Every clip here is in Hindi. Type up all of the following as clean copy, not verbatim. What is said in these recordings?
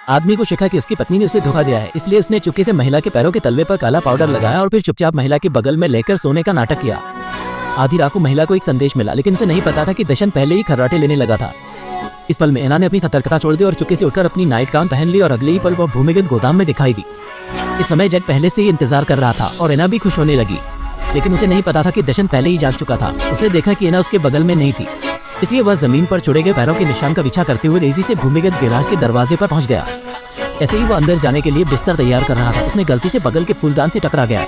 आदमी को शक है कि उसकी पत्नी ने उसे धोखा दिया है, इसलिए उसने चुपके से महिला के पैरों के तलवे पर काला पाउडर लगाया और फिर चुपचाप महिला के बगल में लेकर सोने का नाटक किया। आधी रात को महिला को एक संदेश मिला, लेकिन उसे नहीं पता था कि दशन पहले ही खर्राटे लेने लगा था। इस पल में एना ने अपनी सतर्कता छोड़ दी और चुपके से उठकर अपनी नाइट गाउन पहन ली और अगले ही पल वह भूमिगत गोदाम में दिखाई दी। इस समय जैक पहले से ही इंतजार कर रहा था और एना भी खुश होने लगी, लेकिन उसे नहीं पता था कि दशन पहले ही जाग चुका था। उसने देखा कि एना उसके बगल में नहीं थी, इसलिए वह जमीन पर चुड़े गए पैरों के निशान का पीछा करते हुए तेजी से भूमिगत गैराज के दरवाजे पर पहुंच गया। ऐसे ही वो अंदर जाने के लिए बिस्तर तैयार कर रहा था, उसने गलती से बगल के फूलदान से टकरा गया।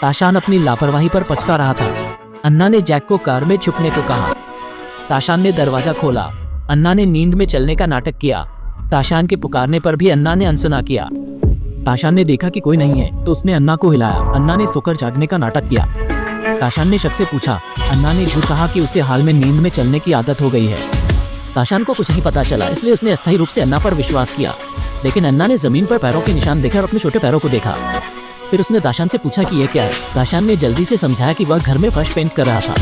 ताशान अपनी लापरवाही पर पछता रहा था। अन्ना ने जैक को कार में छुपने को कहा। ताशान ने दरवाजा खोला। अन्ना ने नींद में चलने का नाटक किया। ताशान के पुकारने पर भी अन्ना ने अनसुना किया। ताशान ने देखा कि कोई नहीं है तो उसने अन्ना को हिलाया। अन्ना ने सोकर जागने का नाटक किया। ताशान ने शक से पूछा। अन्ना ने झूठ कहा कि उसे हाल में नींद में चलने की आदत हो गई है। ताशान को कुछ नहीं पता चला, इसलिए उसने अस्थायी रूप से अन्ना पर विश्वास किया, लेकिन अन्ना ने जमीन पर पैरों के निशान देखे और अपने छोटे पैरों को देखा। फिर उसने ताशान से पूछा कि यह क्या है। ताशान ने जल्दी से समझाया कि वह घर में फर्श पेंट कर रहा था।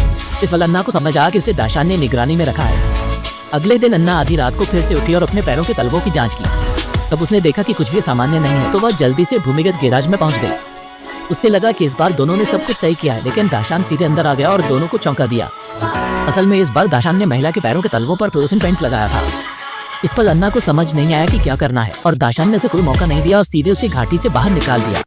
इस पल अन्ना को समझ आया कि उसे ताशान ने निगरानी में रखा है। अगले दिन अन्ना आधी रात को फिर से उठी और अपने पैरों के तलवों की जांच की। तब उसने देखा कि कुछ भी सामान्य नहीं है, तो वह जल्दी से भूमिगत गैराज में पहुंच गई। उससे लगा कि इस बार दोनों ने सब कुछ सही किया है, लेकिन दाशान सीधे अंदर आ गया और दोनों को चौंका दिया। असल में इस बार दाशान ने महिला के पैरों के तलवों पर फ्लोरोसेंट पेंट लगाया था। इस पर अन्ना को समझ नहीं आया कि क्या करना है और दाशान ने उसे कोई मौका नहीं दिया और सीधे उसे घाटी से बाहर निकाल दिया।